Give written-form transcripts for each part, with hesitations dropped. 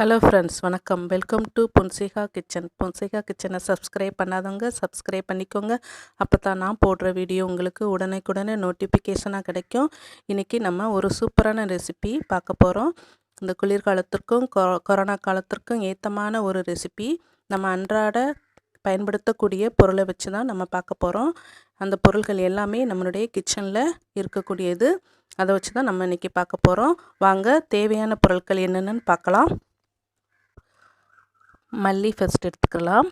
Hello friends, வணக்கம். Welcome to Fonseka kitchen. Fonseka கிச்சனை subscribe பண்ணாதவங்க சப்ஸ்கிரைப் பண்ணிக்கோங்க. அப்போ தான் நான் போடுற வீடியோ உங்களுக்கு உடனே நோட்டிஃபிகேஷனாக கிடைக்கும். இன்றைக்கி நம்ம ஒரு சூப்பரான ரெசிபி பார்க்க போகிறோம். இந்த குளிர்காலத்திற்கும் கொரோனா காலத்திற்கும் ஏத்தமான ஒரு ரெசிபி. நம்ம அன்றாட பயன்படுத்தக்கூடிய பொருளை வச்சு தான் நம்ம பார்க்க போகிறோம். அந்த பொருள்கள் எல்லாமே நம்மளுடைய கிச்சனில் இருக்கக்கூடியது. அதை வச்சு தான் நம்ம இன்றைக்கி பார்க்க போகிறோம். வாங்க, தேவையான பொருட்கள் என்னென்னு பார்க்கலாம். மல்லி ஃபஸ்ட் எடுத்துக்கலாம்.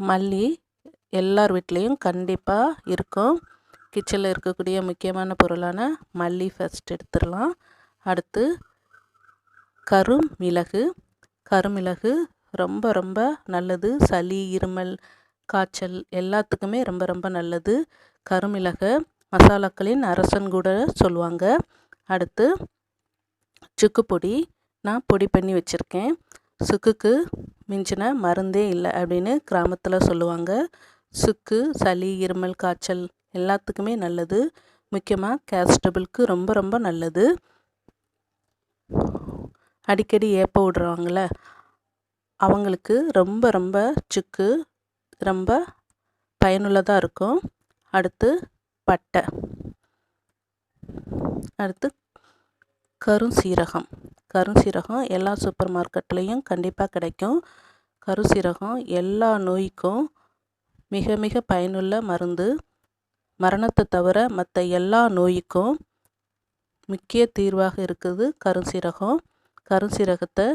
மல்லி எல்லார் வீட்லேயும் கண்டிப்பாக இருக்கும். கிச்சனில் இருக்கக்கூடிய முக்கியமான பொருளான மல்லி ஃபஸ்ட் எடுத்துடலாம். அடுத்து கருமிளகு ரொம்ப நல்லது. சளி, இருமல், காய்ச்சல் எல்லாத்துக்குமே ரொம்ப நல்லது. கருமிளகை மசாலாக்களின் அரசன் கூட சொல்லுவாங்க. அடுத்து சுக்கு பொடி நான் பொடி பண்ணி வச்சுருக்கேன். சுக்குக்கு மிஞ்சின மருந்தே இல்லை அப்படின்னு கிராமத்தில் சொல்லுவாங்க. சுக்கு சளி, இருமல், காய்ச்சல் எல்லாத்துக்குமே நல்லது. முக்கியமாக கேஸ்டபிளுக்கு ரொம்ப நல்லது. அடிக்கடி ஏப்ப விடுறாங்கள அவங்களுக்கு ரொம்ப சுக்கு ரொம்ப பயனுள்ளதாக இருக்கும். அடுத்து பட்டை, அடுத்து கருஞ்சீரகம் எல்லா சூப்பர் மார்க்கெட்லேயும் கண்டிப்பாக கிடைக்கும். கருஞ்சீரகம் எல்லா நோய்க்கும் மிக பயனுள்ள மருந்து. மரணத்தை தவிர மற்ற எல்லா நோய்க்கும் முக்கிய தீர்வாக இருக்குது கருஞ்சீரகத்தை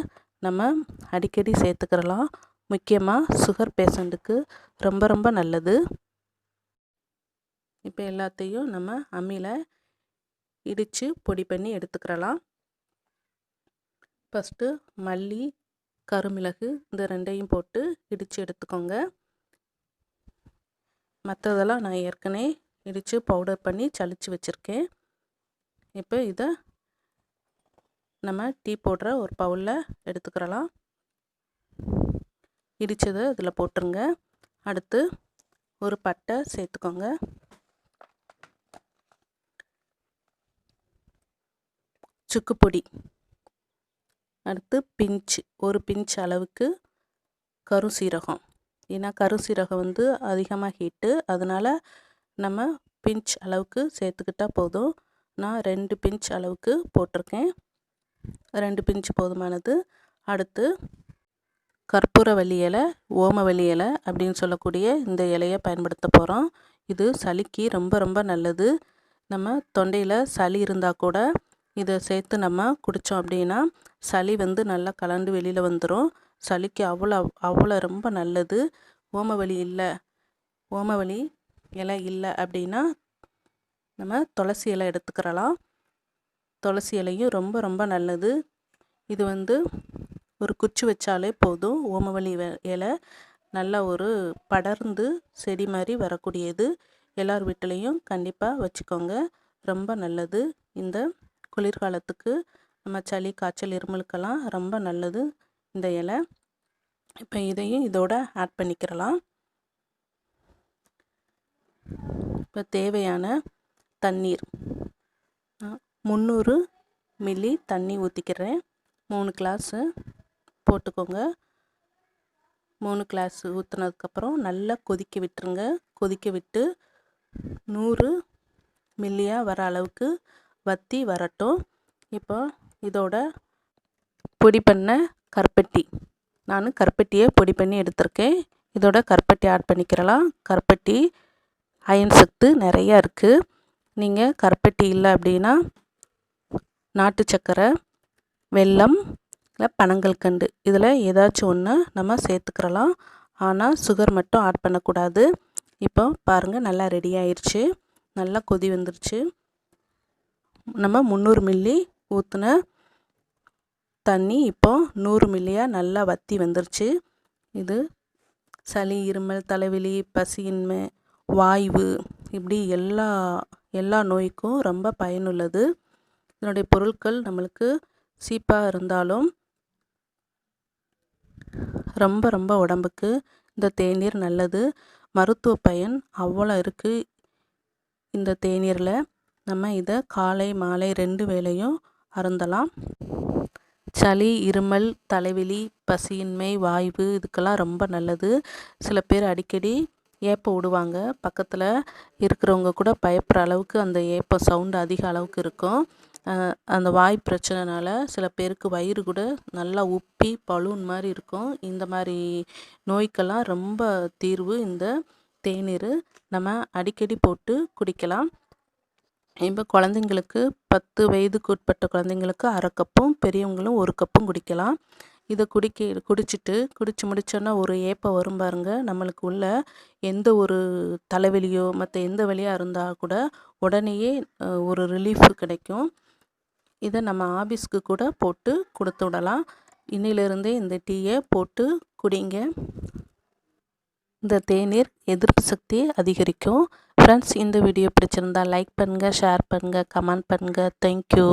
நம்ம அடிக்கடி சேர்த்துக்கிறலாம். முக்கியமாக சுகர் பேஷண்ட்டுக்கு ரொம்ப நல்லது. இப்போ எல்லாத்தையும் நம்ம அம்மியில் இடித்து பொடி பண்ணி எடுத்துக்கிறலாம். ஃபஸ்ட்டு மல்லி, கருமிளகு இந்த ரெண்டையும் போட்டு இடித்து எடுத்துக்கோங்க. மற்றதெல்லாம் நான் ஏற்கனவே இடித்து பவுடர் பண்ணி சலிச்சு வச்சுருக்கேன். இப்போ இதை நம்ம டீ போடுற ஒரு பவுலில் எடுத்துக்கிறலாம். இடித்ததை இதில் போட்டுருங்க. அடுத்து ஒரு பட்டை சேர்த்துக்கோங்க. சுக்கு பொடி, அடுத்து ஒரு பிஞ்ச் அளவுக்கு கருஞ்சீரகம். ஏன்னா கருஞ்சீரகம் அதிகமாக ஹீட்டு, அதனால் நம்ம பிஞ்ச் அளவுக்கு சேர்த்துக்கிட்டால் போதும். நான் 2 பிஞ்ச் அளவுக்கு போட்டிருக்கேன். 2 பிஞ்ச் போதுமானது. அடுத்து கற்பூரவள்ளி இலை, ஓமவல்லி இலை அப்படின்னு சொல்லக்கூடிய இந்த இலையை பயன்படுத்த போகிறோம். இது சளிக்கு ரொம்ப நல்லது. நம்ம தொண்டையில் சளி இருந்தால் கூட இதை சேர்த்து நம்ம குடித்தோம் அப்படின்னா சளி நல்லா கலண்டு வெளியில் வந்துடும். சளிக்கு அவ்வளோ ரொம்ப நல்லது. ஓமவல்லி இலை இல்லை அப்படின்னா நம்ம துளசி இலை எடுத்துக்கிறலாம். துளசி இலையும் ரொம்ப நல்லது. இது ஒரு குச்சி வச்சாலே போதும். ஓமவல்லி இலை நல்லா ஒரு படர்ந்து செடி மாதிரி வரக்கூடியது. எல்லார் வீட்டிலையும் கண்டிப்பாக வச்சுக்கோங்க. ரொம்ப நல்லது. இந்த குளிர்காலத்துக்கு நம்ம சளி, காய்ச்சல், இருமலுக்கெல்லாம் ரொம்ப நல்லது இந்த இலை. இப்போ இதையும் இதோட ஆட் பண்ணிக்கிறலாம். இப்போ தேவையான தண்ணீர் 300 மில்லி தண்ணி ஊற்றிக்கிறேன். 3 கிளாஸு போட்டுக்கோங்க. 3 கிளாஸ் ஊற்றுனதுக்கப்புறம் நல்லா கொதிக்க விட்டுருங்க. கொதிக்க விட்டு 100 மில்லியாக வர அளவுக்கு வற்றி வரட்டும். இப்போ இதோட பொடி பண்ண நான் கருப்பட்டியை பொடி பண்ணி எடுத்திருக்கேன். இதோட கருப்பட்டி ஆட் பண்ணிக்கிறலாம். கருப்பட்டி அயன் சத்து நிறையா இருக்குது. நீங்கள் கருப்பட்டி இல்லை அப்படின்னா நாட்டு சர்க்கரை, வெல்லம் இல்லை பனங்கல்கண்டு இதில் ஏதாச்சும் ஒன்று நம்ம சேர்த்துக்கிறலாம். ஆனால் சுகர் மட்டும் ஆட் பண்ணக்கூடாது. இப்போ பாருங்கள், நல்லா ரெடி ஆயிடுச்சு. நல்லா கொதி வந்துருச்சு. நம்ம 300 மில்லி ஊற்றின தண்ணி இப்போ 100 மில்லியாக நல்லா வற்றி வந்துருச்சு. இது சளி, இருமல், தலைவலி, பசியின்மை, வாய்வு இப்படி எல்லா நோய்க்கும் ரொம்ப பயனுள்ளது. இதனுடைய பொருட்கள் நம்மளுக்கு சீப்பாக இருந்தாலும் ரொம்ப உடம்புக்கு இந்த தேநீர் நல்லது. மருத்துவ பயன் அவ்வளோ இருக்குது இந்த தேநீரில். நம்ம இதை காலை மாலை 2 வேளையும் அருந்தலாம். சளி, இருமல், தலைவலி, பசியின்மை, வாய்வு இதுக்கெல்லாம் ரொம்ப நல்லது. சில பேர் அடிக்கடி ஏப்பம் விடுவாங்க. பக்கத்தில் இருக்கிறவங்க கூட பயப்படுற அளவுக்கு அந்த ஏப்பம் சவுண்டு அதிக அளவுக்கு இருக்கும். அந்த வாய் பிரச்சனைனால சில பேருக்கு வயிறு கூட நல்லா உப்பி பலூன் மாதிரி இருக்கும். இந்த மாதிரி நோய்க்கெல்லாம் ரொம்ப தீர்வு இந்த தேநீர். நம்ம அடிக்கடி போட்டு குடிக்கலாம். இப்போ குழந்தைங்களுக்கு 10 வயதுக்கு உட்பட்ட குழந்தைங்களுக்கு 1/2 கப்பும், பெரியவங்களும் 1 கப்பும் குடிக்கலாம். இதை குடிச்சு முடிச்சோன்னா ஒரு ஏப்பம் வரும் பாருங்க. நம்மளுக்கு உள்ள எந்த ஒரு தலைவலியோ மற்ற எந்த வலியாக இருந்தால் கூட உடனேயே ஒரு ரிலீஃப் கிடைக்கும். இதை நம்ம ஆஃபீஸ்க்கு கூட போட்டு கொடுத்து விடலாம். இன்னிலிருந்தே இந்த டீயை போட்டு குடிங்க. இந்த தேநீர் எதிர்ப்பு சக்தியை அதிகரிக்கும். ஃப்ரெண்ட்ஸ், இந்த வீடியோ பிடிச்சிருந்தா லைக் பண்ணுங்கள், ஷேர் பண்ணுங்கள், கமெண்ட் பண்ணுங்கள். தேங்க்யூ.